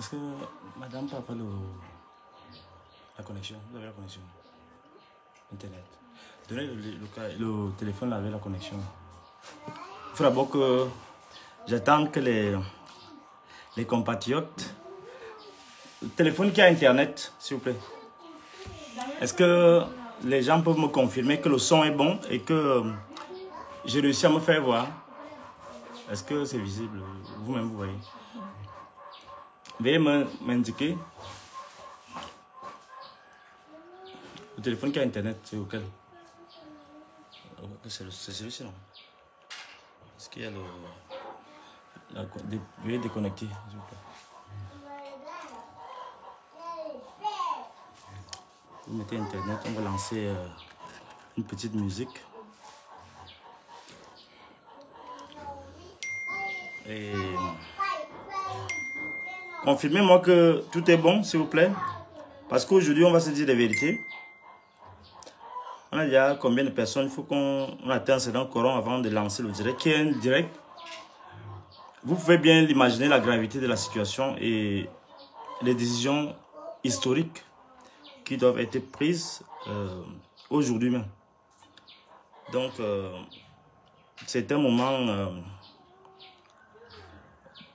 Est-ce que madame peut avoir la connexion? Vous avez la connexion? Internet. Donnez le téléphone là avec la connexion. Il faut d'abord que j'attende que les compatriotes. Le téléphone qui a internet, s'il vous plaît. Est-ce que les gens peuvent me confirmer que le son est bon et que j'ai réussi à me faire voir? Est-ce que c'est visible? Vous-même, vous voyez. Veuillez m'indiquer. Le téléphone qui a internet, c'est auquel? C'est celui-ci, non? Est-ce qu'il y a veuillez déconnecter, s'il vous plaît. Vous mettez internet, on va lancer une petite musique. Et confirmez-moi que tout est bon, s'il vous plaît. Parce qu'aujourd'hui, on va se dire des vérités. On a déjà combien de personnes? Il faut qu'on atteigne un certain quorum avant de lancer le direct. Qui est un direct. Vous pouvez bien l'imaginer, la gravité de la situation et les décisions historiques qui doivent être prises aujourd'hui même. Donc, c'est un moment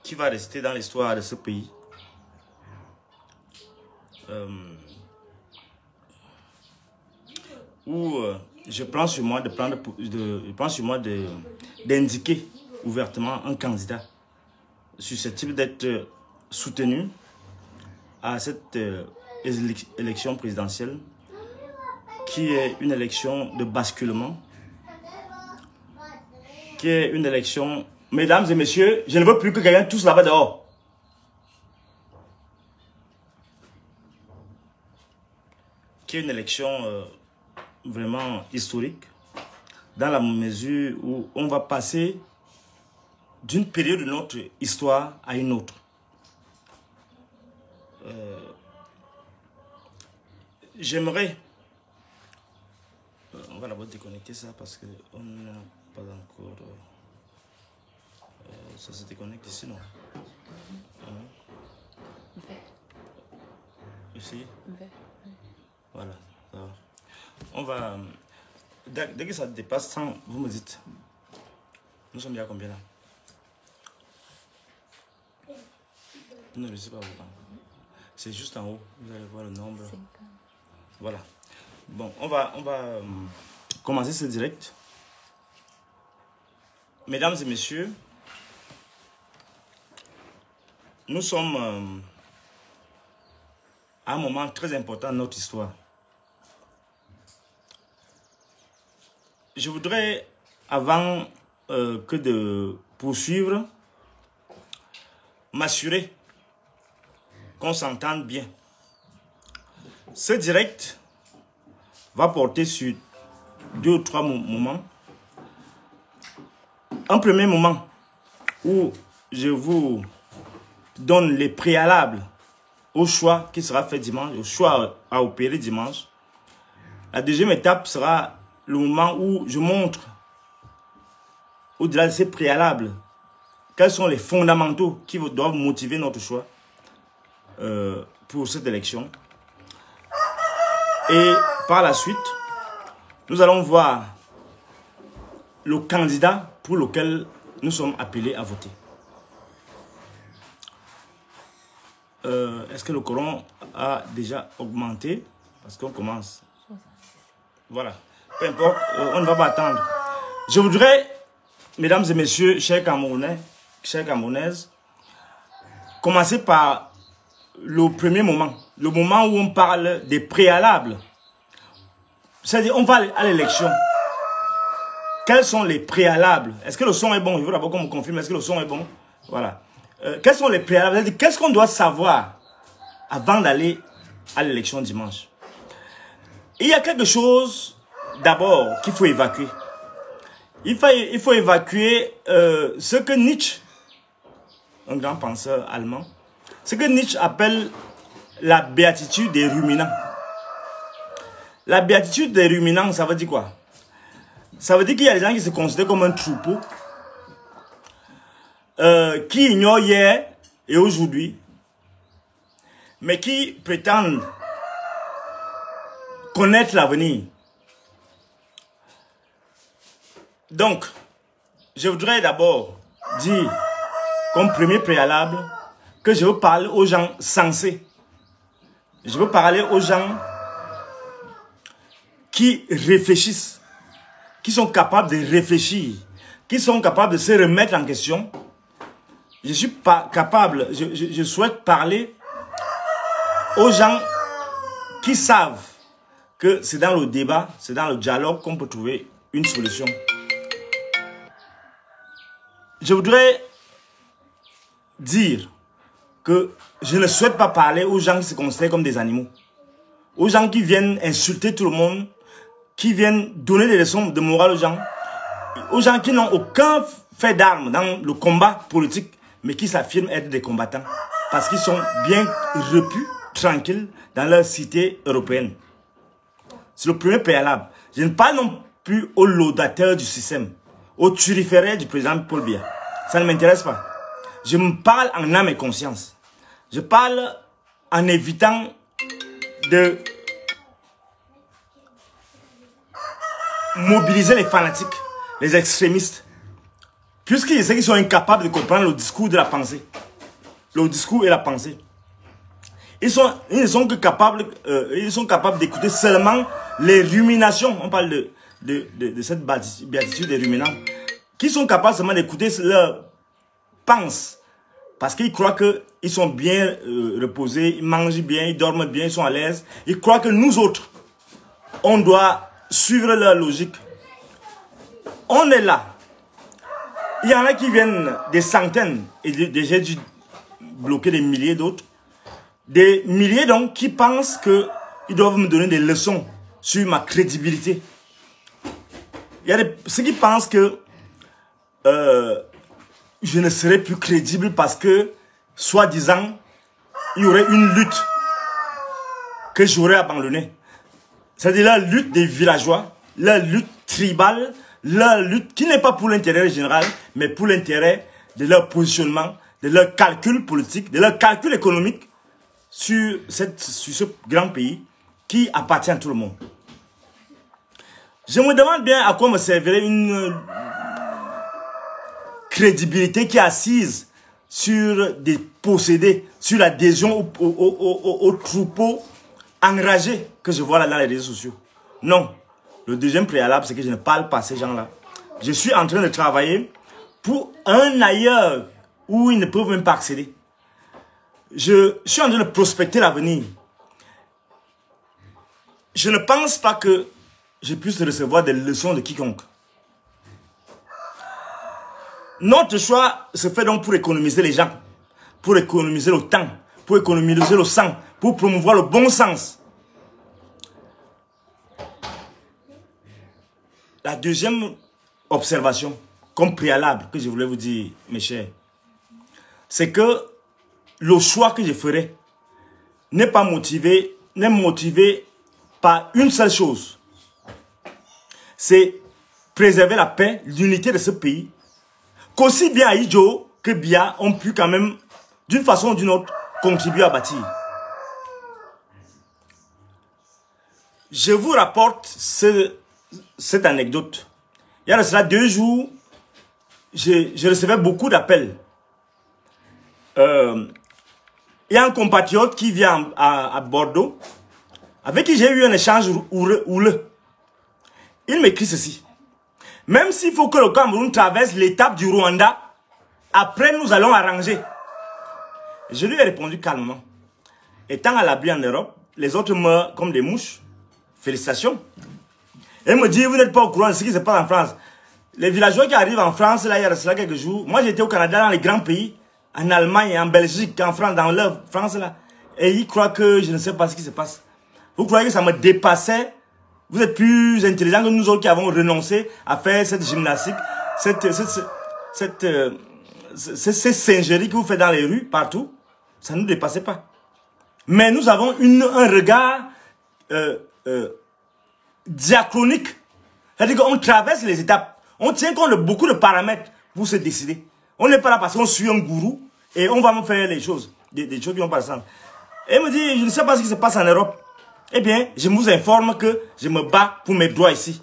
qui va rester dans l'histoire de ce pays. Où je prends sur moi d'indiquer ouvertement un candidat susceptible d'être soutenu à cette élection présidentielle qui est une élection de basculement, qui est une élection... Mesdames et messieurs, je ne veux plus que quelqu'un touche là-bas dehors. Qui est une élection vraiment historique, dans la mesure où on va passer d'une période de notre histoire à une autre. J'aimerais... on va d'abord déconnecter ça parce qu'on n'a pas encore... ça se déconnecte ici, non? Ici? Voilà, ça va. On va... Dès que ça dépasse 100, vous me dites. Nous sommes bien à combien là? Vous ne réussissez pas à vous. C'est juste en haut. Vous allez voir le nombre. 50. Voilà. Bon, on va commencer ce direct. Mesdames et messieurs, nous sommes à un moment très important de notre histoire. Je voudrais, avant que de poursuivre, m'assurer qu'on s'entende bien. Ce direct va porter sur 2 ou 3 moments. Un premier moment où je vous donne les préalables au choix qui sera fait dimanche, au choix à opérer dimanche. La deuxième étape sera le moment où je montre, au-delà de ces préalables, quels sont les fondamentaux qui doivent motiver notre choix pour cette élection. Et par la suite, nous allons voir le candidat pour lequel nous sommes appelés à voter. Est-ce que le quorum a déjà augmenté? Parce qu'on commence. Voilà. Peu importe, on ne va pas attendre. Je voudrais, mesdames et messieurs, chers Camerounais, chères Camerounaises, commencer par le premier moment. Le moment où on parle des préalables. C'est-à-dire, on va à l'élection. Quels sont les préalables? Est-ce que le son est bon? Je veux d'abord qu'on me confirme. Est-ce que le son est bon? Voilà. Quels sont les préalables? Qu'est-ce qu'on doit savoir avant d'aller à l'élection dimanche? Il y a quelque chose d'abord qu'il faut évacuer. Il faut évacuer ce que Nietzsche, un grand penseur allemand, ce que Nietzsche appelle la béatitude des ruminants. La béatitude des ruminants, ça veut dire quoi? Ça veut dire qu'il y a des gens qui se considèrent comme un troupeau, qui ignorent hier et aujourd'hui, mais qui prétendent connaître l'avenir. Donc, je voudrais d'abord dire, comme premier préalable, que je veux parler aux gens sensés. Je veux parler aux gens qui réfléchissent, qui sont capables de réfléchir, qui sont capables de se remettre en question. Je suis pas capable, je souhaite parler aux gens qui savent que c'est dans le débat, c'est dans le dialogue qu'on peut trouver une solution. Je voudrais dire que je ne souhaite pas parler aux gens qui se considèrent comme des animaux, aux gens qui viennent insulter tout le monde, qui viennent donner des leçons de morale aux gens qui n'ont aucun fait d'armes dans le combat politique, mais qui s'affirment être des combattants, parce qu'ils sont bien repus, tranquilles, dans leur cité européenne. C'est le premier préalable. Je ne parle non plus aux laudateurs du système, aux turiféraires du président Paul Biya. Ça ne m'intéresse pas. Je me parle en âme et conscience. Je parle en évitant de mobiliser les fanatiques, les extrémistes, puisqu'ils savent qu'ils sont incapables de comprendre le discours de la pensée. Le discours et la pensée. Ils ne sont que capables, d'écouter seulement les ruminations. On parle de cette béatitude des ruminants. Qui sont capables seulement d'écouter leurs pensées. Parce qu'ils croient qu'ils sont bien reposés, ils mangent bien, ils dorment bien, ils sont à l'aise. Ils croient que nous autres, on doit suivre leur logique. On est là. Il y en a qui viennent des centaines, et j'ai dû bloquer des milliers d'autres. Des milliers donc qui pensent qu'ils doivent me donner des leçons sur ma crédibilité. Il y a ceux qui pensent que je ne serai plus crédible parce que, soi-disant, il y aurait une lutte que j'aurais abandonnée. C'est-à-dire la lutte des villageois, la lutte tribale, la lutte qui n'est pas pour l'intérêt général, mais pour l'intérêt de leur positionnement, de leur calcul politique, de leur calcul économique sur ce grand pays qui appartient à tout le monde. Je me demande bien à quoi me servirait une crédibilité qui est assise sur des possédés, sur l'adhésion au troupeau enragé que je vois là dans les réseaux sociaux. Non. Le deuxième préalable, c'est que je ne parle pas à ces gens-là. Je suis en train de travailler pour un ailleurs où ils ne peuvent même pas accéder. Je suis en train de prospecter l'avenir. Je ne pense pas que je puisse recevoir des leçons de quiconque. Notre choix se fait donc pour économiser les gens, pour économiser le temps, pour économiser le sang, pour promouvoir le bon sens. La deuxième observation, comme préalable, que je voulais vous dire, mes chers, c'est que le choix que je ferai n'est motivé par une seule chose. C'est préserver la paix, l'unité de ce pays, qu'aussi bien Ahidjo que Biya ont pu quand même, d'une façon ou d'une autre, contribuer à bâtir. Je vous rapporte cette anecdote. Il y a de cela 2 jours, je recevais beaucoup d'appels. Il y a un compatriote qui vient à Bordeaux, avec qui j'ai eu un échange houleux. Il m'écrit ceci. Même s'il faut que le Cameroun traverse l'étape du Rwanda, après nous allons arranger. Je lui ai répondu calmement. Étant à l'abri en Europe, les autres meurent comme des mouches. Félicitations. Et il me dit, vous n'êtes pas au courant de ce qui se passe en France. Les villageois qui arrivent en France, là, il y a cela quelques jours. Moi, j'étais au Canada, dans les grands pays, en Allemagne, en Belgique, en France, dans leur France, là. Et ils croient que je ne sais pas ce qui se passe. Vous croyez que ça me dépassait? Vous êtes plus intelligents que nous autres qui avons renoncé à faire cette gymnastique, cette singerie que vous faites dans les rues, partout. Ça ne nous dépassait pas. Mais nous avons un regard diachronique. C'est-à-dire qu'on traverse les étapes. On tient compte de beaucoup de paramètres pour se décider. On n'est pas là parce qu'on suit un gourou et on va me faire les choses. Des choses qui vont pas ensemble. Et il me dit, je ne sais pas ce qui se passe en Europe. Eh bien, je vous informe que je me bats pour mes droits ici.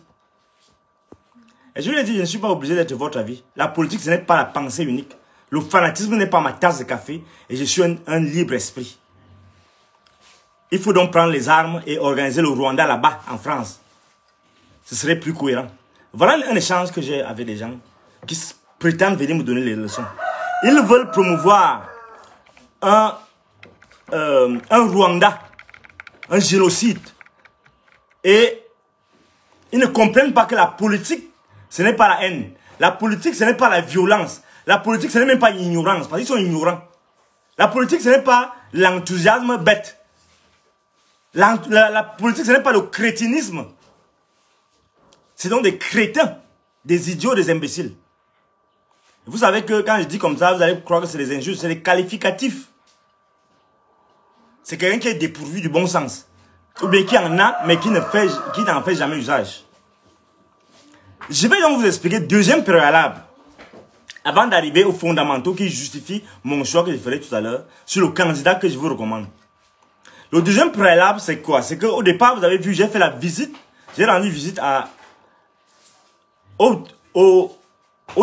Et je lui ai dit, je ne suis pas obligé d'être votre avis. La politique, ce n'est pas la pensée unique. Le fanatisme n'est pas ma tasse de café. Et je suis un libre esprit. Il faut donc prendre les armes et organiser le Rwanda là-bas, en France. Ce serait plus cohérent. Voilà un échange que j'ai avec des gens qui prétendent venir me donner les leçons. Ils veulent promouvoir un Rwanda, un génocide. Et ils ne comprennent pas que la politique, ce n'est pas la haine. La politique, ce n'est pas la violence. La politique, ce n'est même pas l'ignorance, parce qu'ils sont ignorants. La politique, ce n'est pas l'enthousiasme bête. La politique, ce n'est pas le crétinisme. C'est donc des crétins, des idiots, des imbéciles. Vous savez que quand je dis comme ça, vous allez croire que c'est des injustes, c'est des qualificatifs. C'est quelqu'un qui est dépourvu du bon sens. Ou bien qui en a, mais qui n'en fait jamais usage. Je vais donc vous expliquer deuxième préalable, avant d'arriver aux fondamentaux qui justifient mon choix que je ferai tout à l'heure, sur le candidat que je vous recommande. Le deuxième préalable, c'est quoi? C'est qu'au départ, vous avez vu, j'ai fait la visite, j'ai rendu visite aux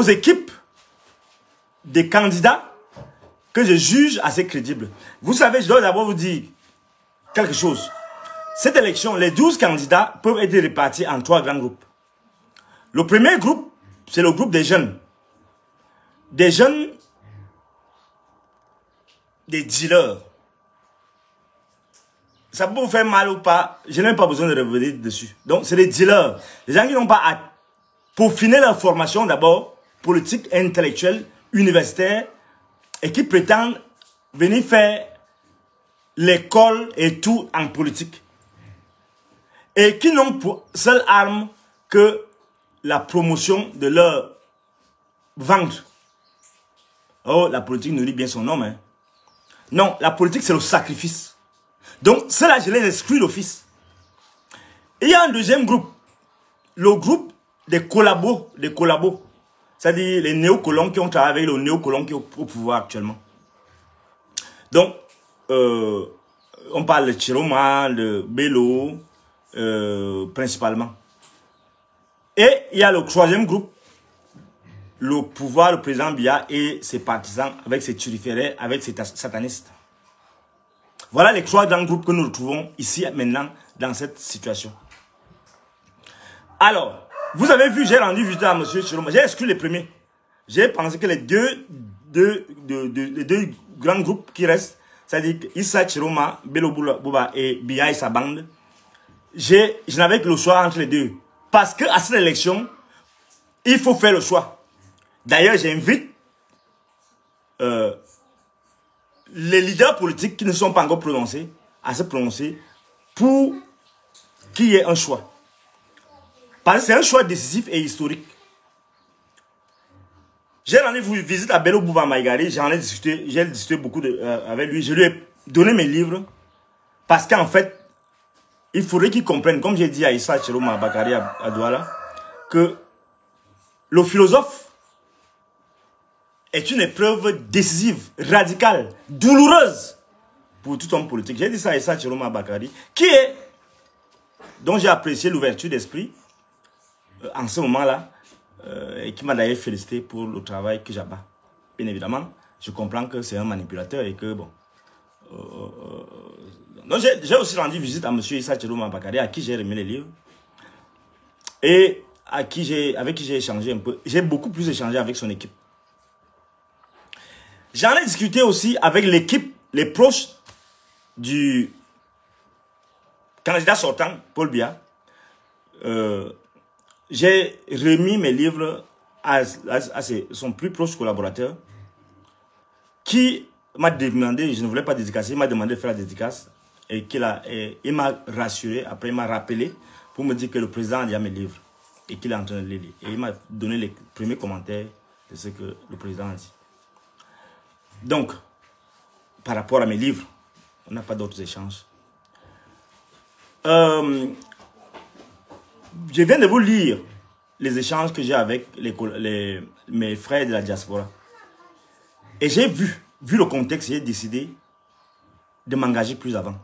équipes des candidats que je juge assez crédibles. Vous savez, je dois d'abord vous dire quelque chose. Cette élection, les 12 candidats peuvent être répartis en 3 grands groupes. Le premier groupe, c'est le groupe des jeunes. Des jeunes, des dealers. Ça peut vous faire mal ou pas, je n'ai même pas besoin de revenir dessus. Donc, c'est les dealers. Les gens qui n'ont pas à peaufiner leur formation d'abord, politique, intellectuelle, universitaire, et qui prétendent venir faire l'école et tout en politique. Et qui n'ont pour seule arme que la promotion de leur ventre. Oh, la politique nous dit bien son nom, hein. Non, la politique, c'est le sacrifice. Donc, cela, je les exclus d'office. Il y a un deuxième groupe. Le groupe des collabos. C'est-à-dire les néocolons qui ont travaillé avec les néocolons qui sont au pouvoir actuellement. Donc, on parle de Chiroma, de Bello, principalement. Et il y a le troisième groupe, le pouvoir, le président Biya et ses partisans, avec ses turiféraires, avec ses satanistes. Voilà les 3 grands groupes que nous retrouvons ici maintenant dans cette situation. Alors, vous avez vu, j'ai rendu visite à M. Chiroma. J'ai exclu les premiers. J'ai pensé que les deux grands groupes qui restent, c'est-à-dire Issa Chiroma, Bello Bouba et Biya et sa bande, je n'avais que le choix entre les deux. Parce qu'à cette élection, il faut faire le choix. D'ailleurs, j'invite les leaders politiques qui ne sont pas encore prononcés à se prononcer pour qu'il y ait un choix. Parce que c'est un choix décisif et historique. J'ai rendu visite à Bello Bouba Maïgari, j'ai discuté beaucoup avec lui, je lui ai donné mes livres parce qu'en fait, il faudrait qu'il comprenne, comme j'ai dit à Issa Chiroma Bakari à Douala, que le philosophe est une épreuve décisive, radicale, douloureuse pour tout homme politique. J'ai dit ça à Issa Chiroma Bakari, dont j'ai apprécié l'ouverture d'esprit en ce moment-là, et qui m'a d'ailleurs félicité pour le travail que j'abats. Bien évidemment, je comprends que c'est un manipulateur et que bon... Donc j'ai aussi rendu visite à M. Issa Chiroma Bakari, à qui j'ai remis les livres. Et avec qui j'ai échangé un peu. J'ai beaucoup plus échangé avec son équipe. J'en ai discuté aussi avec l'équipe, les proches du candidat sortant, Paul Biya. J'ai remis mes livres à son plus proche collaborateur qui m'a demandé, je ne voulais pas dédicacer, il m'a demandé de faire la dédicace et il m'a rassuré, après il m'a rappelé pour me dire que le président a déjà mes livres et qu'il est en train de les lire. Et il m'a donné les premiers commentaires de ce que le président a dit. Donc, par rapport à mes livres, on n'a pas d'autres échanges. Je viens de vous lire les échanges que j'ai avec mes frères de la diaspora. Et j'ai vu le contexte, j'ai décidé de m'engager plus avant.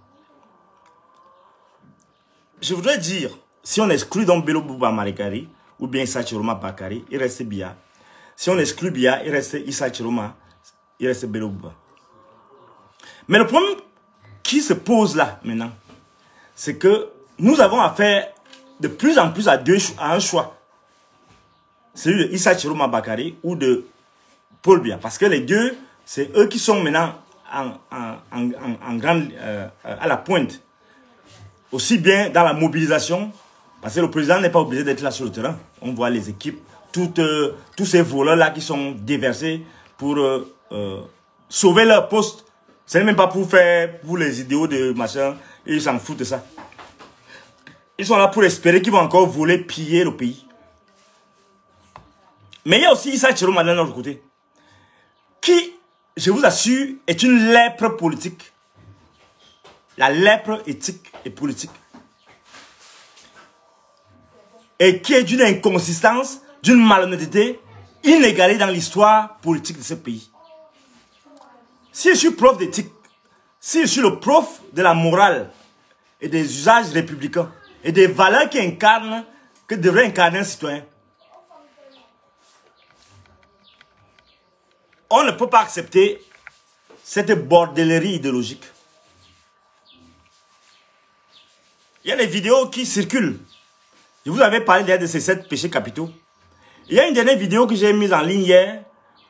Je voudrais dire, si on exclut donc Bello Bouba Marikari, ou bien Issa Chiroma Bakari, il reste Bia. Si on exclut Bia, il reste Issa Chiroma, il reste Bello Bouba. Mais le problème qui se pose là, maintenant, c'est que nous avons affaire de plus en plus à un choix. Celui de Issa Chiroma Bakari ou de Paul Bia. Parce que les deux, c'est eux qui sont maintenant à la pointe. Aussi bien dans la mobilisation, parce que le président n'est pas obligé d'être là sur le terrain. On voit les équipes, tous ces voleurs-là qui sont déversés pour sauver leur poste. Ce n'est même pas pour les idéaux de machin, ils s'en foutent de ça. Ils sont là pour espérer qu'ils vont encore voler, piller le pays. Mais il y a aussi Issa Chiroma de l'autre côté, qui, je vous assure, est une lèpre politique. La lèpre éthique et politique. Et qui est d'une inconsistance, d'une malhonnêteté inégalée dans l'histoire politique de ce pays. Si je suis prof d'éthique, si je suis le prof de la morale et des usages républicains et des valeurs que devrait incarner un citoyen, on ne peut pas accepter cette bordellerie idéologique. Il y a des vidéos qui circulent. Je vous avais parlé de ces 7 péchés capitaux. Il y a une dernière vidéo que j'ai mise en ligne hier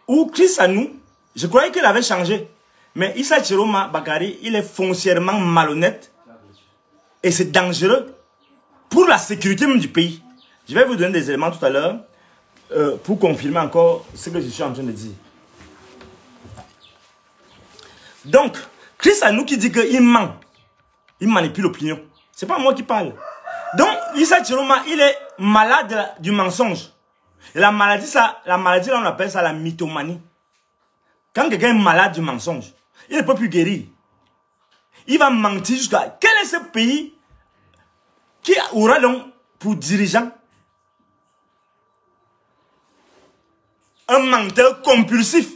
où Chris Anou, je croyais qu'il avait changé. Mais Issa Chiroma Bakari, il est foncièrement malhonnête et c'est dangereux pour la sécurité même du pays. Je vais vous donner des éléments tout à l'heure pour confirmer encore ce que je suis en train de dire. Donc, Chris Anou qui dit qu'il ment, il manipule l'opinion. C'est pas moi qui parle. Donc, Issa Chiroma, il est malade du mensonge. Et la maladie, là, on appelle ça la mythomanie. Quand quelqu'un est malade du mensonge, il ne peut plus guérir. Il va mentir jusqu'à... Quel est ce pays qui aura donc pour dirigeant un menteur compulsif?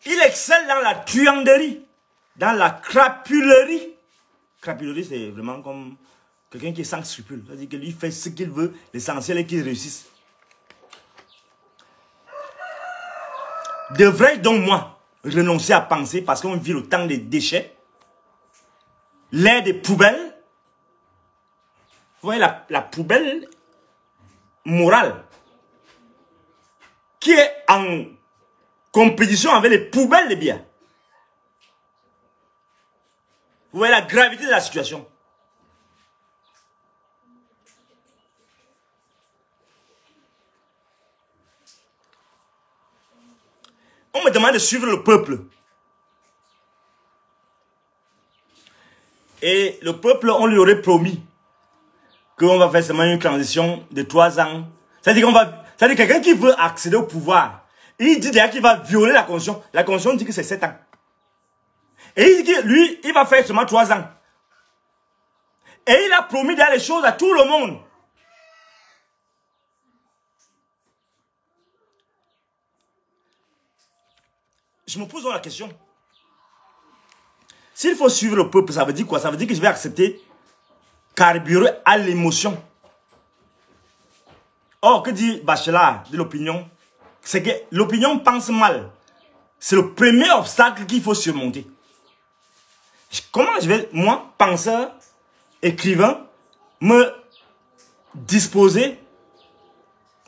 Il excelle dans la truanderie, dans la crapulerie. Crapulerie, c'est vraiment comme quelqu'un qui est sans scrupules. C'est-à-dire que lui fait ce qu'il veut, l'essentiel est qu'il réussisse. Devrais-je donc, moi, renoncer à penser parce qu'on vit le temps des déchets, l'ère des poubelles? Vous voyez la poubelle morale qui est en compétition avec les poubelles de biens. Vous voyez la gravité de la situation. On me demande de suivre le peuple. Et le peuple, on lui aurait promis qu'on va faire seulement une transition de 3 ans. C'est-à-dire que quelqu'un qui veut accéder au pouvoir, il dit déjà qu'il va violer la Constitution. La Constitution dit que c'est 7 ans. Et il dit que lui, il va faire seulement 3 ans. Et il a promis de faire les choses à tout le monde. Je me pose la question. S'il faut suivre le peuple, ça veut dire quoi? Ça veut dire que je vais accepter carburer à l'émotion. Or, que dit Bachelard de l'opinion? C'est que l'opinion pense mal. C'est le premier obstacle qu'il faut surmonter. Comment je vais, moi, penseur, écrivain, me disposer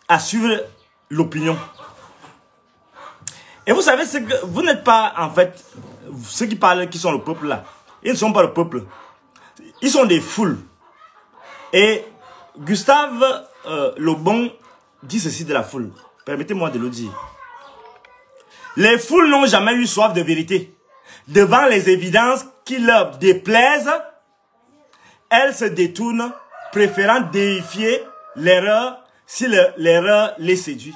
à suivre l'opinion? Et vous savez, que vous n'êtes pas, en fait, ceux qui parlent, qui sont le peuple là. Ils ne sont pas le peuple. Ils sont des foules. Et Gustave Le Bon dit ceci de la foule. Permettez-moi de le dire. Les foules n'ont jamais eu soif de vérité. Devant les évidences qui leur déplaisent, elles se détournent, préférant déifier l'erreur si l'erreur les séduit.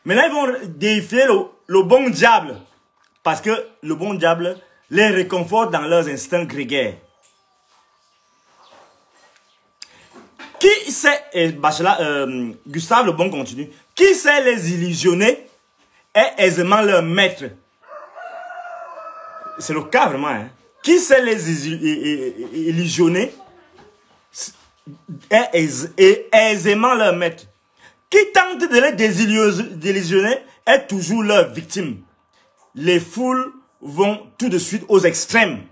Maintenant, ils vont déifier le bon diable. Parce que le bon diable les réconforte dans leurs instincts grégaires. Qui sait, et Bachelard, Gustave Le Bon continue, qui sait les illusionner est aisément leur maître. C'est le cas vraiment. Hein. Qui sait les illusionner est aisément leur maître. Qui tente de les désillusionner est toujours leur victime. Les foules vont tout de suite aux extrêmes.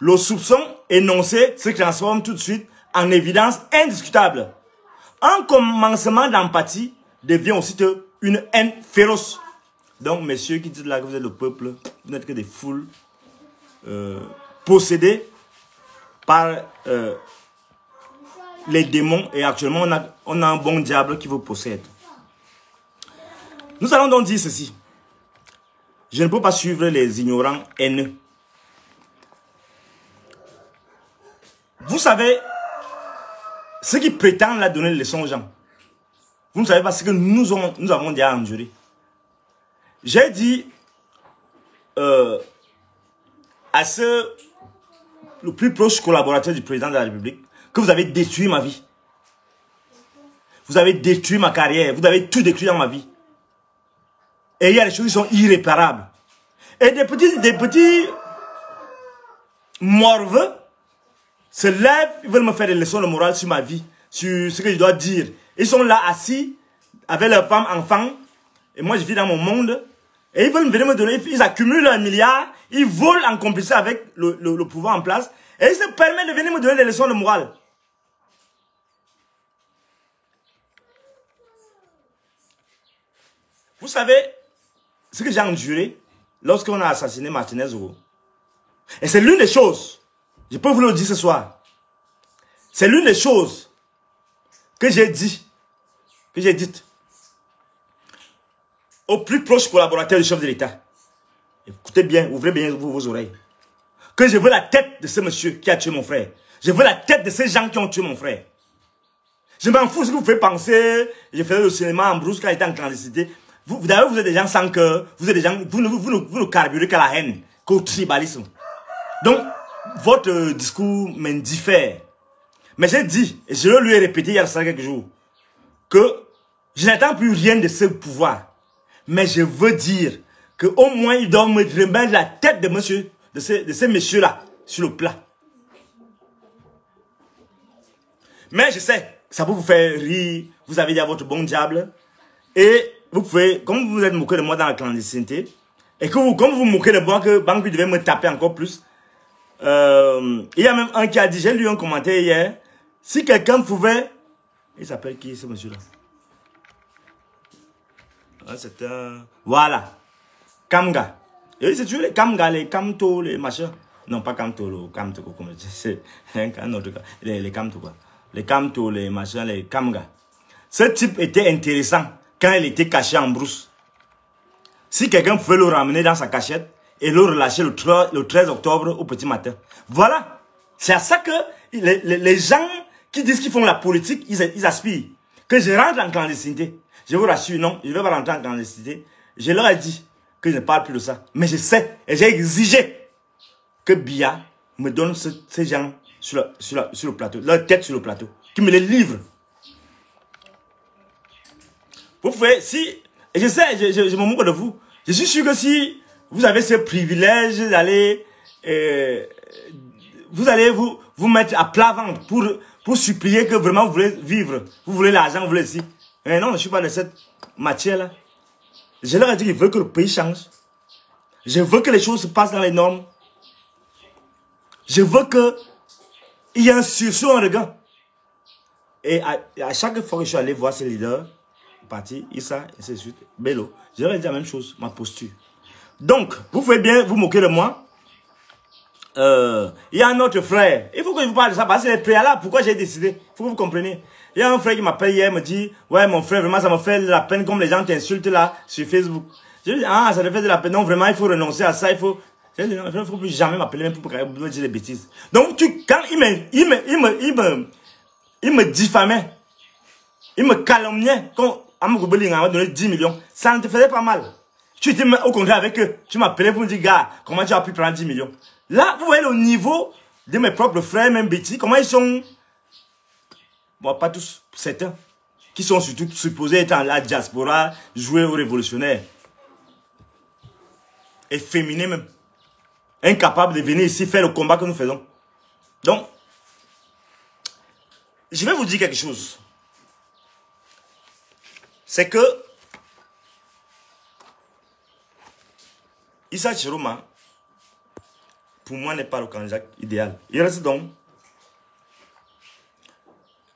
Le soupçon énoncé se transforme tout de suite en évidence indiscutable. Un commencement d'empathie devient aussitôt une haine féroce. Donc, messieurs qui disent là que vous êtes le peuple, vous n'êtes que des foules possédées par les démons. Et actuellement, on a un bon diable qui vous possède. Nous allons donc dire ceci. Je ne peux pas suivre les ignorants haineux. Vous savez, ceux qui prétendent là donner les leçons aux gens, vous ne savez pas ce que nous avons déjà enduré. J'ai dit à le plus proche collaborateur du président de la République que vous avez détruit ma vie. Vous avez détruit ma carrière. Vous avez tout détruit dans ma vie. Et il y a des choses qui sont irréparables. Et des petits morveux se lèvent, ils veulent me faire des leçons de morale sur ma vie, sur ce que je dois dire. Ils sont là assis avec leurs femmes, enfants. Et moi, je vis dans mon monde. Et ils veulent venir me donner, ils accumulent leurs milliards, ils volent en complicité avec le pouvoir en place. Et ils se permettent de venir me donner des leçons de morale. Vous savez ce que j'ai enduré lorsqu'on a assassiné Martinez Zogo. Et c'est l'une des choses, je peux vous le dire ce soir, c'est l'une des choses que j'ai dites au plus proche collaborateur du chef de l'État. Écoutez bien, ouvrez bien vos oreilles. Que je veux la tête de ce monsieur qui a tué mon frère. Je veux la tête de ces gens qui ont tué mon frère. Je m'en fous ce que vous faites penser. Je faisais le cinéma en brousse quand j'étais en clandestinité. D'ailleurs, vous êtes des gens sans cœur. Vous êtes des gens, vous ne carburez qu'à la haine, qu'au tribalisme. Donc, votre discours m'indiffère. Mais j'ai dit, et je lui ai répété il y a quelques jours, que je n'attends plus rien de ce pouvoir. Mais je veux dire qu'au moins, ils doivent me remettre la tête de monsieur, de ces messieurs-là, sur le plat. Mais je sais, ça peut vous faire rire, vous avez dit à votre bon diable, et vous pouvez, comme vous êtes moqué de moi dans la clandestinité, et que comme vous moquez de moi, que Banque devait me taper encore plus, il y a même un qui a dit, j'ai lu un commentaire hier, si quelqu'un pouvait, il s'appelle qui ce monsieur-là? C'est un, voilà, Kamga. Et c'est toujours les Kamga, les Kamto, les machins. Non, pas Kamto, le Kamto, c'est un autre cas. Les Kamto, quoi. Les Kamto, les machins, les Kamga. Ce type était intéressant quand il était caché en brousse. Si quelqu'un pouvait le ramener dans sa cachette et le relâcher le 13 octobre au petit matin. Voilà. C'est à ça que les gens qui disent qu'ils font la politique, ils aspirent. Que je rentre en clandestinité. Je vous rassure, non, je ne vais pas rentrer en clandestinité. Je leur ai dit que je ne parle plus de ça. Mais je sais, et j'ai exigé que Biya me donne ces gens sur le plateau, leur tête sur le plateau, qui me les livrent. Vous pouvez, si, et je sais, je me moque de vous. Je suis sûr que si vous avez ce privilège d'aller, vous allez vous mettre à plat ventre pour supplier que vraiment vous voulez vivre. Vous voulez l'argent, vous voulez ici. Mais non, je ne suis pas de cette matière-là. Je leur ai dit qu'ils veulent que le pays change. Je veux que les choses se passent dans les normes. Je veux qu'il y ait un sursaut, un regain. Et à chaque fois que je suis allé voir ces leaders, parti, Issa, et ainsi de suite, Bello, je leur ai dit la même chose, ma posture. Donc, vous pouvez bien vous moquer de moi. Il y a un autre frère. Il faut que je vous parle de ça parce que c'est préalable. Pourquoi j'ai décidé? Il faut que vous compreniez. Il y a un frère qui m'appelle hier, me dit, ouais, mon frère, vraiment, ça me fait de la peine comme les gens t'insultent là, sur Facebook. Je lui dis, ah, ça te fait de la peine. Non, vraiment, il faut renoncer à ça, il faut plus jamais m'appeler, même pour me dire des bêtises. Donc, quand il me diffamait, il me calomniait, quand Amoukoubeling m'a donné 10 millions, ça ne te faisait pas mal. Tu étais au contraire avec eux. Tu m'appelais pour me dire, gars, comment tu as pu prendre 10 millions? Là, vous voyez le niveau de mes propres frères, même Betty, comment ils sont, bon, pas tous, certains, qui sont surtout supposés être en la diaspora, jouer aux révolutionnaires. efféminé même. Incapable de venir ici faire le combat que nous faisons. Donc, je vais vous dire quelque chose. C'est que Issa Chiroma, pour moi, n'est pas le candidat idéal. Il reste donc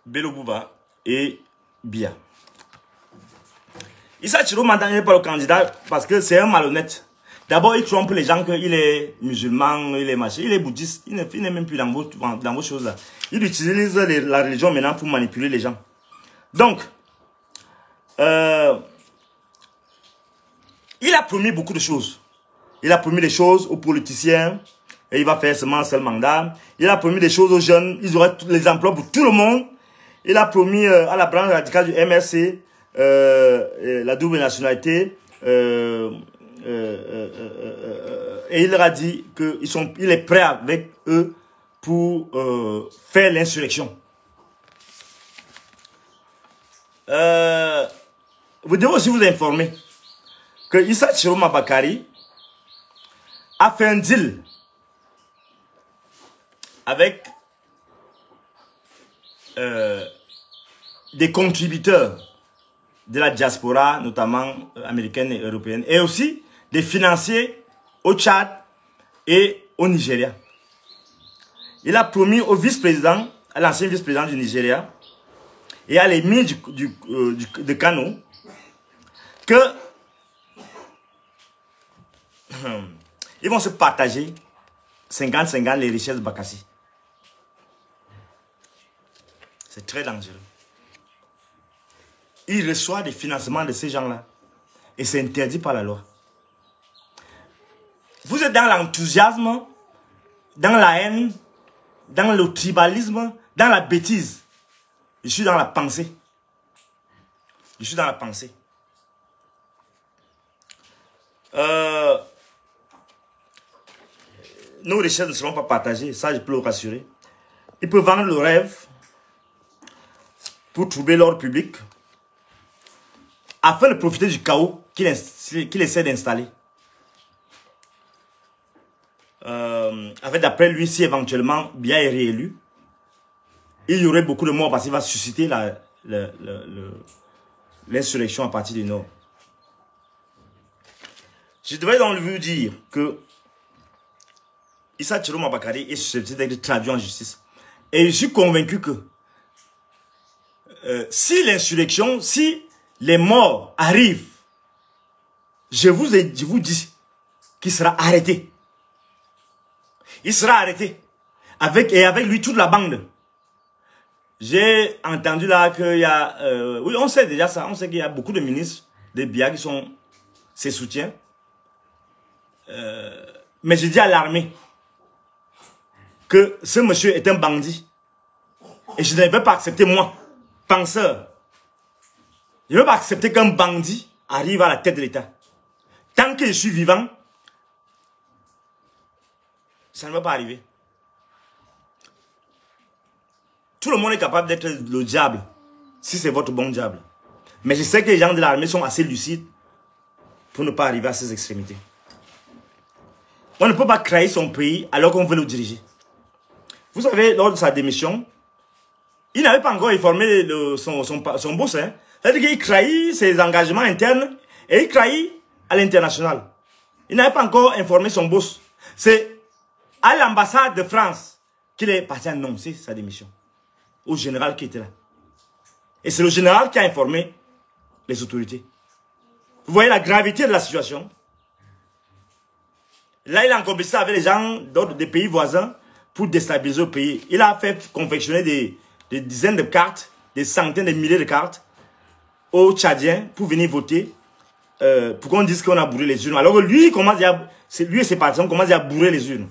Bello Bouba et Bia. Issa Chiroma n'est pas le candidat parce que c'est un malhonnête. D'abord, il trompe les gens qu'il est musulman, il est machin, il est bouddhiste. Il n'est même plus dans vos choses là. Il utilise la religion maintenant pour manipuler les gens. Donc, il a promis beaucoup de choses. Il a promis des choses aux politiciens. Et il va faire seulement un seul mandat. Il a promis des choses aux jeunes. Ils auraient les emplois pour tout le monde. Il a promis à la branche radicale du MRC la double nationalité. Et il leur a dit qu'il est prêt avec eux pour faire l'insurrection. Vous devez aussi vous informer que Issa Chiroma Bakari a fait un deal avec des contributeurs de la diaspora, notamment américaine et européenne, et aussi des financiers au Tchad et au Nigeria. Il a promis au vice-président, à l'ancien vice-président du Nigeria, et à l'émir de Kano, que ils vont se partager 50-50 les richesses de Bakassi. C'est très dangereux. Il reçoit des financements de ces gens-là. Et c'est interdit par la loi. Vous êtes dans l'enthousiasme, dans la haine, dans le tribalisme, dans la bêtise. Je suis dans la pensée. Je suis dans la pensée. Nos richesses ne seront pas partagées, ça je peux le rassurer. Ils peuvent vendre le rêve pour troubler l'ordre public afin de profiter du chaos qu'il essaie d'installer. En fait, d'après lui, si éventuellement Bia est réélu, il y aurait beaucoup de morts parce qu'il va susciter l'insurrection à partir du Nord. Je devrais donc vous dire que Issa Chiroma Bakari est susceptible d'être traduit en justice. Et je suis convaincu que si l'insurrection, si les morts arrivent, je vous dis qu'il sera arrêté. Il sera arrêté. Avec lui toute la bande. J'ai entendu là qu'il y a... oui, on sait déjà ça. On sait qu'il y a beaucoup de ministres de Bia qui sont ses soutiens. Mais je dis à l'armée que ce monsieur est un bandit. Et je ne vais pas accepter, moi, penseur. Je ne vais pas accepter qu'un bandit arrive à la tête de l'État. Tant que je suis vivant, ça ne va pas arriver. Tout le monde est capable d'être le diable, si c'est votre bon diable. Mais je sais que les gens de l'armée sont assez lucides pour ne pas arriver à ces extrémités. On ne peut pas créer son pays alors qu'on veut le diriger. Vous savez, lors de sa démission, il n'avait pas encore informé son boss. Hein. C'est-à-dire qu'il trahit ses engagements internes et il trahit à l'international. Il n'avait pas encore informé son boss. C'est à l'ambassade de France qu'il est parti annoncer sa démission. Au général qui était là. Et c'est le général qui a informé les autorités. Vous voyez la gravité de la situation. Là, il a compétit avec les gens des pays voisins pour déstabiliser le pays. Il a fait confectionner des dizaines de cartes, des centaines de milliers de cartes aux Tchadiens pour venir voter, pour qu'on dise qu'on a bourré les urnes. Alors que lui, lui et ses partisans commencent à bourrer les urnes.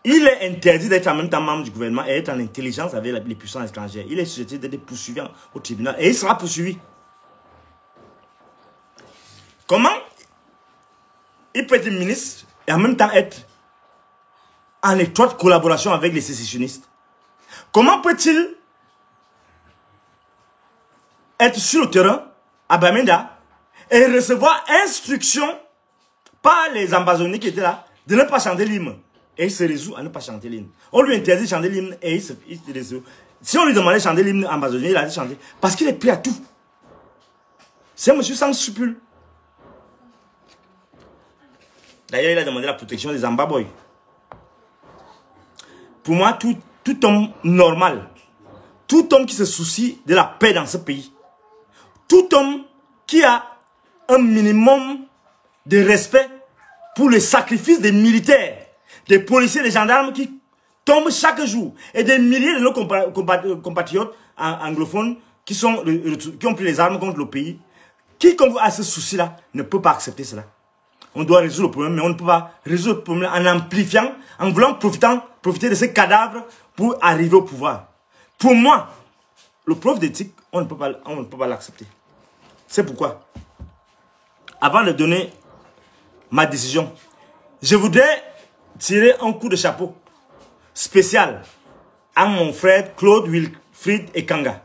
Il est interdit d'être en même temps membre du gouvernement et être en intelligence avec les puissances étrangères. Il est susceptible d'être poursuivi au tribunal et il sera poursuivi. Comment il peut être ministre et en même temps être en étroite collaboration avec les sécessionnistes? Comment peut-il être sur le terrain à Bamenda et recevoir instruction par les ambazoniens qui étaient là de ne pas chanter l'hymne. Et il se résout à ne pas chanter l'hymne. On lui interdit de chanter l'hymne et il se résout. Si on lui demandait de chanter l'hymne ambazonien, il a dit chanter. Parce qu'il est prêt à tout. C'est un monsieur sans scrupules. D'ailleurs, il a demandé la protection des Ambaboy. Pour moi, tout homme normal, tout homme qui se soucie de la paix dans ce pays, tout homme qui a un minimum de respect pour le sacrifice des militaires, des policiers, des gendarmes qui tombent chaque jour, et des milliers de nos compatriotes anglophones qui ont pris les armes contre le pays, quiconque a ce souci-là ne peut pas accepter cela. On doit résoudre le problème, mais on ne peut pas résoudre le problème en amplifiant, en voulant profiter de ces cadavres pour arriver au pouvoir. Pour moi, le prof d'éthique, on ne peut pas l'accepter. C'est pourquoi, avant de donner ma décision, je voudrais tirer un coup de chapeau spécial à mon frère Claude Wilfried Ekanga.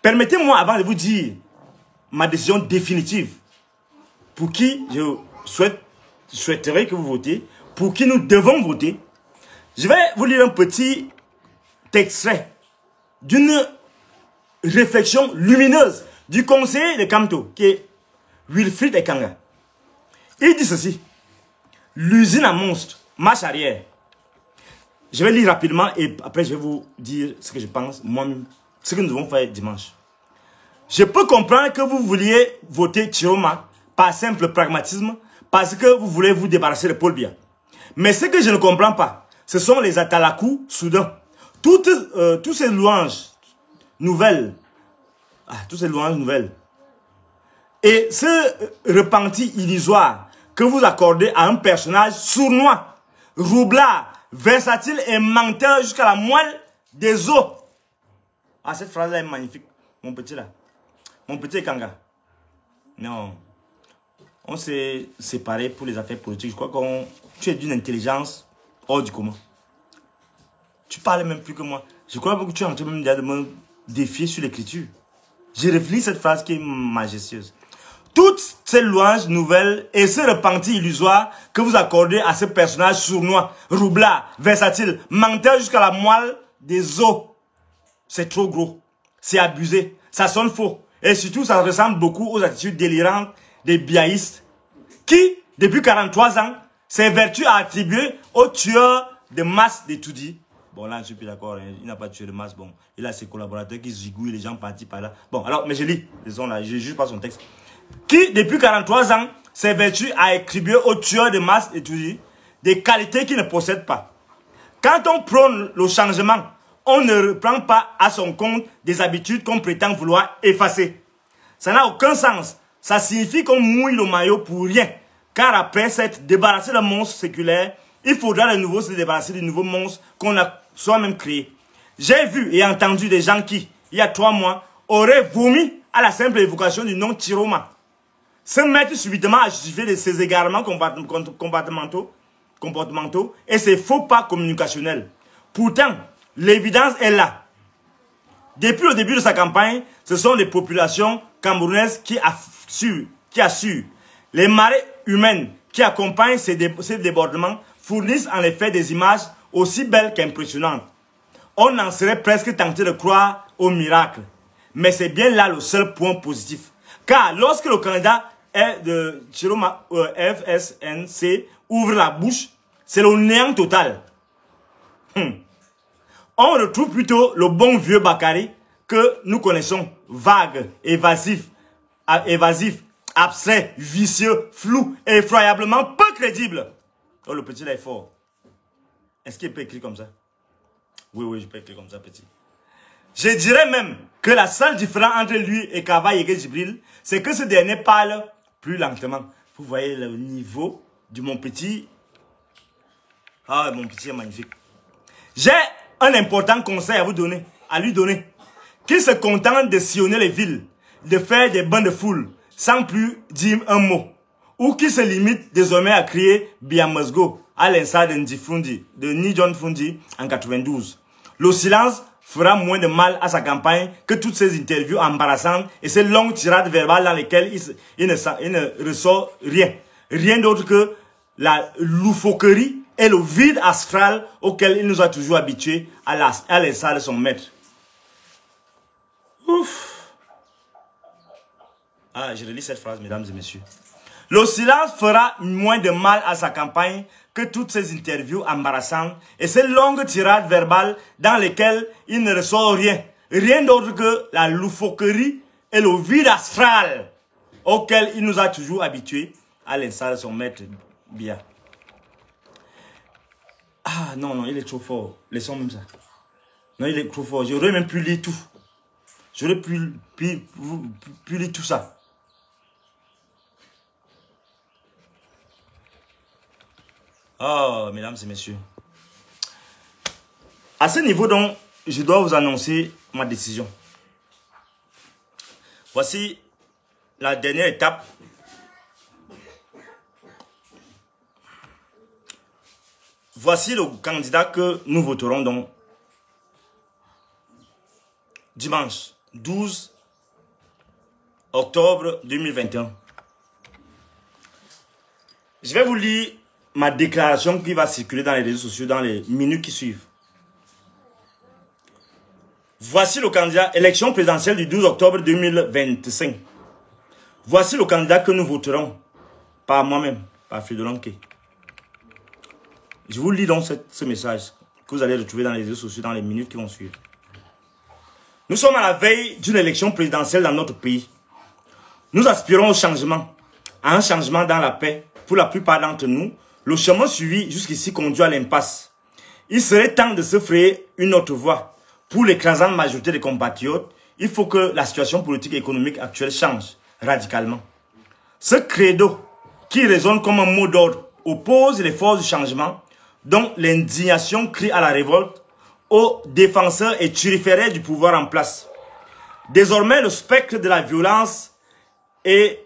Permettez-moi, avant de vous dire ma décision définitive, pour qui je souhaiterais que vous votez, pour qui nous devons voter, je vais vous lire un petit extrait d'une réflexion lumineuse du conseiller de Kamto, qui est Wilfried Ekanga. Il dit ceci: l'usine à monstres, marche arrière. Je vais lire rapidement et après je vais vous dire ce que je pense, moi-même, ce que nous devons faire dimanche. Je peux comprendre que vous vouliez voter Chiroma par simple pragmatisme, parce que vous voulez vous débarrasser de Paul Biya. Mais ce que je ne comprends pas, ce sont les atalakou soudains. Toutes ces louanges nouvelles, et ce repenti illusoire que vous accordez à un personnage sournois, roublard, versatile et menteur jusqu'à la moelle des os. Ah, cette phrase-là est magnifique, mon petit là. Mon petit Kanga. Non. On s'est séparés pour les affaires politiques. Je crois que tu es d'une intelligence hors du commun. Tu parles même plus que moi. Je crois que tu es en train même de me défier sur l'écriture. J'ai réfléchi cette phrase qui est majestueuse. Toutes ces louanges nouvelles et ce repenti illusoire que vous accordez à ce personnage sournois, roublard, versatile, menteur jusqu'à la moelle des os, c'est trop gros. C'est abusé. Ça sonne faux. Et surtout, ça ressemble beaucoup aux attitudes délirantes des biaïstes qui, depuis 43 ans, s'évertuent à attribuer au tueur de masse de Toudi. Bon, là, je suis plus d'accord. Hein. Il n'a pas tué de masse. Bon, il a ses collaborateurs qui zigouillent les gens partis par là. Bon, alors, mais je lis. Là, je ne juge pas son texte. Qui, depuis 43 ans, s'évertuent à attribuer au tueur de masse de Toudi des qualités qu'il ne possède pas. Quand on prône le changement, on ne reprend pas à son compte des habitudes qu'on prétend vouloir effacer. Ça n'a aucun sens. Ça signifie qu'on mouille le maillot pour rien. Car après s'être débarrassé d'un monstre séculaire, il faudra de nouveau se débarrasser du nouveau monstre qu'on a soi-même créé. J'ai vu et entendu des gens qui, il y a 3 mois, auraient vomi à la simple évocation du nom Chiroma. Se mettre subitement à justifier de ses égarements comportementaux et ses faux pas communicationnels. Pourtant, l'évidence est là. Depuis le début de sa campagne, ce sont les populations camerounaises qui assurent. Les marées humaines qui accompagnent ces débordements fournissent en effet des images aussi belles qu'impressionnantes. On en serait presque tenté de croire au miracle. Mais c'est bien là le seul point positif. Car lorsque le candidat de Chiroma FSNC ouvre la bouche, c'est le néant total. On retrouve plutôt le bon vieux Bakary que nous connaissons, vague, évasif, abstrait, vicieux, flou, et effroyablement peu crédible. Oh, le petit là est fort. Est-ce qu'il peut écrire comme ça? Oui, je peux écrire comme ça, petit. Je dirais même que la seule différence entre lui et Kava Yege Jibril, c'est que ce dernier parle plus lentement. Vous voyez le niveau de mon petit. Ah, mon petit est magnifique. J'ai un important conseil à lui donner. Qu'il se contente de sillonner les villes, de faire des bains de foule, sans plus dire un mot. Ou qu'il se limite désormais à crier Biamazgo, à l'instar de Ni John Fundi en 92. Le silence fera moins de mal à sa campagne que toutes ces interviews embarrassantes et ces longues tirades verbales dans lesquelles il ne ressort rien. Rien d'autre que la loufoquerie et le vide astral auquel il nous a toujours habitués à l'instar de son maître. Ouf. Ah, je relis cette phrase, mesdames et messieurs. Le silence fera moins de mal à sa campagne que toutes ces interviews embarrassantes et ces longues tirades verbales dans lesquelles il ne ressort rien. Rien d'autre que la loufoquerie et le vide astral auquel il nous a toujours habitués à l'instar de son maître Biya. Ah non, non, il est trop fort. Laissons même ça. Non, il est trop fort. J'aurais même pu lire tout. J'aurais pu lire tout ça. Oh, mesdames et messieurs. À ce niveau, donc, je dois vous annoncer ma décision. Voici la dernière étape. Voici le candidat que nous voterons donc dimanche 12 octobre 2021. Je vais vous lire ma déclaration qui va circuler dans les réseaux sociaux dans les minutes qui suivent. Voici le candidat, élection présidentielle du 12 octobre 2025. Voici le candidat que nous voterons par moi-même, par Fridolin-K. Je vous lis donc ce message que vous allez retrouver dans les réseaux sociaux dans les minutes qui vont suivre. Nous sommes à la veille d'une élection présidentielle dans notre pays. Nous aspirons au changement, à un changement dans la paix. Pour la plupart d'entre nous, le chemin suivi jusqu'ici conduit à l'impasse. Il serait temps de se frayer une autre voie. Pour l'écrasante majorité des compatriotes, il faut que la situation politique et économique actuelle change radicalement. Ce credo qui résonne comme un mot d'ordre oppose les forces du changement, dont l'indignation crie à la révolte, aux défenseurs et turiféraires du pouvoir en place. Désormais, le spectre de la violence et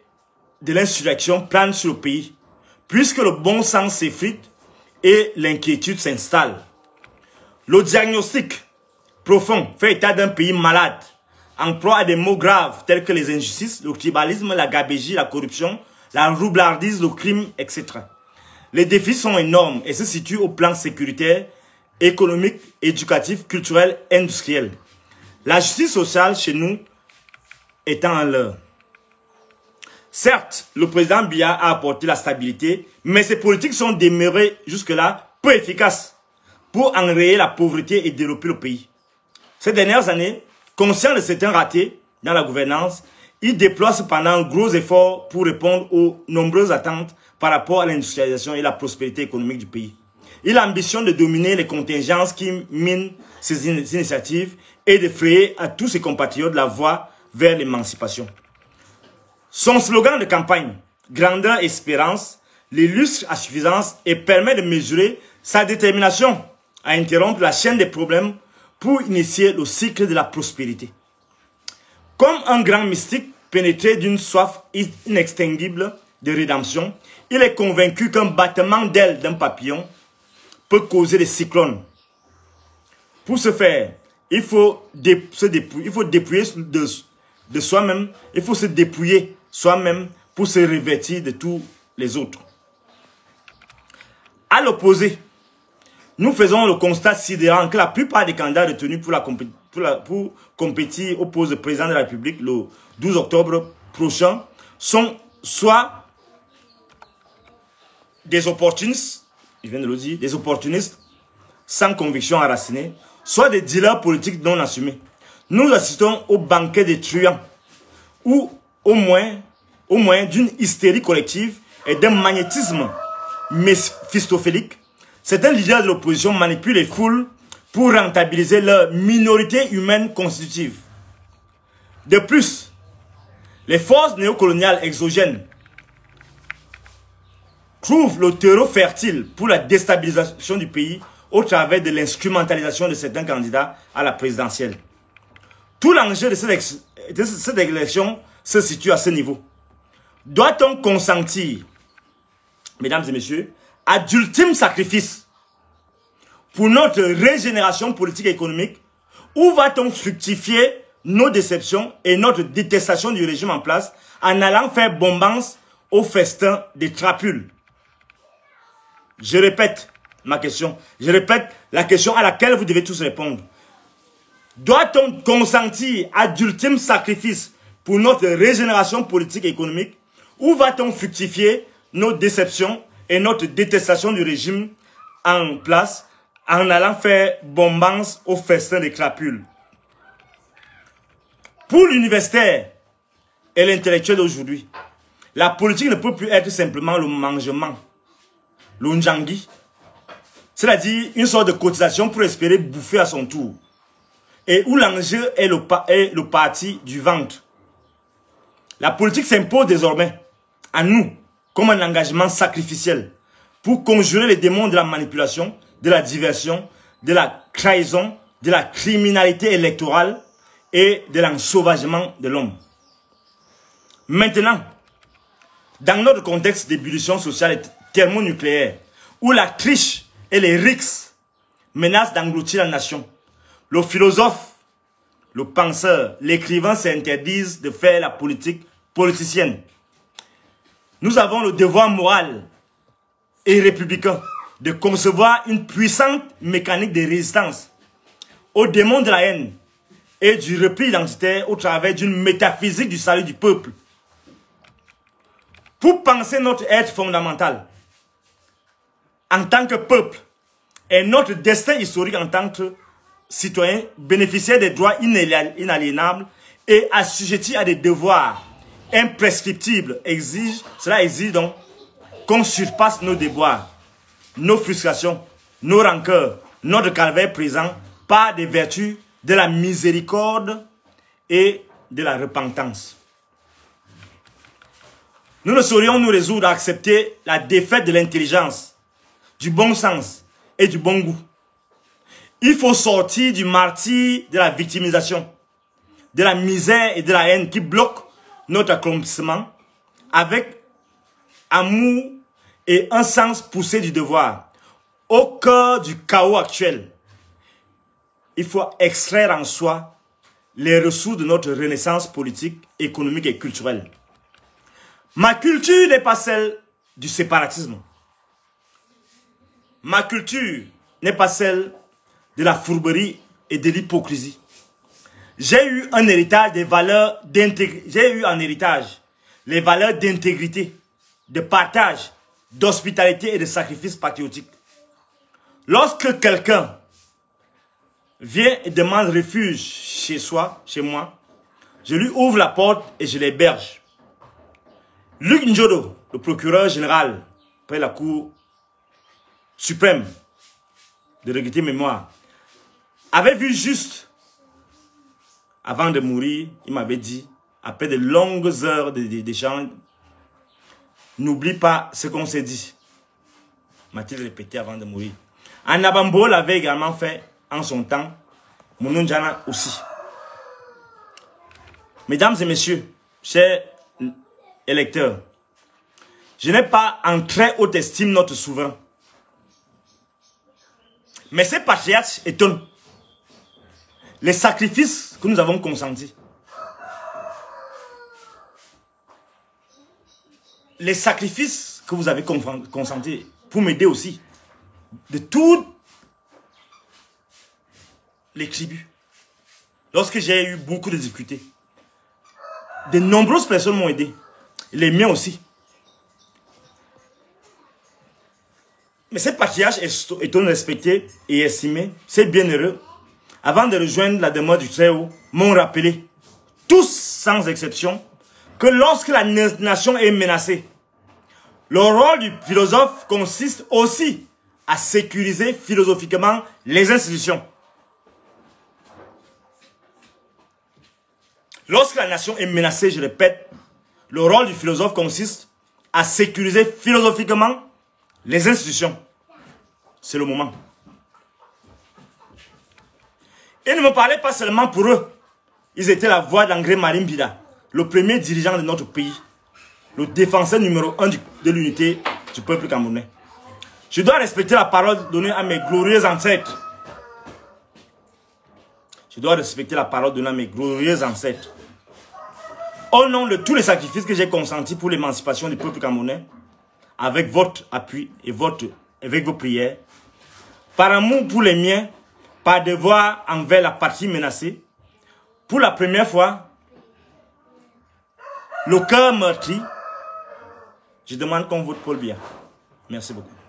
de l'insurrection plane sur le pays, puisque le bon sens s'effrite et l'inquiétude s'installe. Le diagnostic profond fait état d'un pays malade, en proie à des maux graves tels que les injustices, le tribalisme, la gabegie, la corruption, la roublardise, le crime, etc. Les défis sont énormes et se situent au plan sécuritaire, économique, éducatif, culturel, industriel. La justice sociale chez nous étant un leurre. Certes, le président Biya a apporté la stabilité, mais ses politiques sont demeurées jusque-là peu efficaces pour enrayer la pauvreté et développer le pays. Ces dernières années, conscient de certains ratés dans la gouvernance, il déploie cependant un gros effort pour répondre aux nombreuses attentes par rapport à l'industrialisation et la prospérité économique du pays. Il ambitionne de dominer les contingences qui minent ses initiatives et de frayer à tous ses compatriotes la voie vers l'émancipation. Son slogan de campagne, grandeur et espérance, l'illustre à suffisance et permet de mesurer sa détermination à interrompre la chaîne des problèmes pour initier le cycle de la prospérité. Comme un grand mystique pénétré d'une soif inextinguible de rédemption, il est convaincu qu'un battement d'aile d'un papillon peut causer des cyclones. Pour ce faire, il faut se dépouiller de soi-même, il faut se dépouiller soi-même pour se revêtir de tous les autres. À l'opposé, nous faisons le constat sidérant que la plupart des candidats retenus pour compétir au poste de président de la République le 12 octobre prochain sont soit des opportunistes, je viens de le dire, des opportunistes sans conviction enracinée, soit des dealers politiques non assumés. Nous assistons au banquet des truands, ou au moins d'une hystérie collective et d'un magnétisme méphistophélique. Certains leaders de l'opposition manipulent les foules pour rentabiliser leur minorité humaine constitutive. De plus, les forces néocoloniales exogènes trouvent le terreau fertile pour la déstabilisation du pays au travers de l'instrumentalisation de certains candidats à la présidentielle. Tout l'enjeu de cette élection se situe à ce niveau. Doit-on consentir, mesdames et messieurs, à d'ultimes sacrifices pour notre régénération politique et économique, Où va-t-on fructifier nos déceptions et notre détestation du régime en place en allant faire bombance au festin des trapules? Je répète ma question. Je répète la question à laquelle vous devez tous répondre. Doit-on consentir à d'ultimes sacrifices pour notre régénération politique et économique? Ou va-t-on fructifier nos déceptions et notre détestation du régime en place en allant faire bombance au festin des crapules? Pour l'universitaire et l'intellectuel d'aujourd'hui, la politique ne peut plus être simplement le mangement, le njangi, c'est-à-dire une sorte de cotisation pour espérer bouffer à son tour, et où l'enjeu est le parti du ventre. La politique s'impose désormais à nous comme un engagement sacrificiel pour conjurer les démons de la manipulation, de la diversion, de la trahison, de la criminalité électorale et de l'ensauvagement de l'homme. Maintenant, dans notre contexte d'ébullition sociale et thermonucléaire, où la triche et les rixes menacent d'engloutir la nation, le philosophe, le penseur, l'écrivain s'interdisent de faire la politique politicienne. Nous avons le devoir moral et républicain de concevoir une puissante mécanique de résistance aux démons de la haine et du repli identitaire au travers d'une métaphysique du salut du peuple. Pour penser notre être fondamental en tant que peuple et notre destin historique en tant que citoyen bénéficiaire des droits inaliénables et assujettis à des devoirs imprescriptibles, cela exige donc qu'on surpasse nos déboires, nos frustrations, nos rancœurs, notre calvaire présent par des vertus de la miséricorde et de la repentance. Nous ne saurions nous résoudre à accepter la défaite de l'intelligence, du bon sens et du bon goût. Il faut sortir du martyre de la victimisation, de la misère et de la haine qui bloquent notre accomplissement avec amour et un sens poussé du devoir. Au cœur du chaos actuel, il faut extraire en soi les ressources de notre renaissance politique, économique et culturelle. Ma culture n'est pas celle du séparatisme. Ma culture n'est pas celle de la fourberie et de l'hypocrisie. J'ai eu un héritage des valeurs d'intégrité. J'ai eu en héritage les valeurs d'intégrité, de partage, d'hospitalité et de sacrifice patriotique. Lorsque quelqu'un vient et demande refuge chez soi, chez moi, je lui ouvre la porte et je l'héberge. Luc Njodo, le procureur général près la Cour suprême de regretter mémoire, avait vu juste avant de mourir, il m'avait dit, après de longues heures d'échange, n'oublie pas ce qu'on s'est dit. M'a-t-il répété avant de mourir. Anabambo l'avait également fait en son temps, Mounondjana aussi. Mesdames et messieurs, chers électeurs, je n'ai pas en très haute estime notre souverain. Mais ces patriarches étonnent. Les sacrifices que nous avons consentis. Les sacrifices que vous avez consentis pour m'aider aussi. De toutes les tribus. Lorsque j'ai eu beaucoup de difficultés. De nombreuses personnes m'ont aidé. Les miens aussi. Mais ces patriarches étant respectés et estimés, c'est bienheureux. Avant de rejoindre la demeure du Très-Haut, m'ont rappelé, tous sans exception, que lorsque la nation est menacée, le rôle du philosophe consiste aussi à sécuriser philosophiquement les institutions. Lorsque la nation est menacée, je répète, le rôle du philosophe consiste à sécuriser philosophiquement les institutions. C'est le moment. Ils ne me parlaient pas seulement pour eux. Ils étaient la voix d'André Marimbida, le premier dirigeant de notre pays, le défenseur numéro 1 de l'unité du peuple camerounais. Je dois respecter la parole donnée à mes glorieux ancêtres. Je dois respecter la parole de mes glorieux ancêtres. Au nom de tous les sacrifices que j'ai consentis pour l'émancipation du peuple camerounais, avec votre appui et avec vos prières, par amour pour les miens, par devoir envers la patrie menacée, pour la première fois, le cœur meurtri, je demande qu'on vote Paul Biya. Merci beaucoup.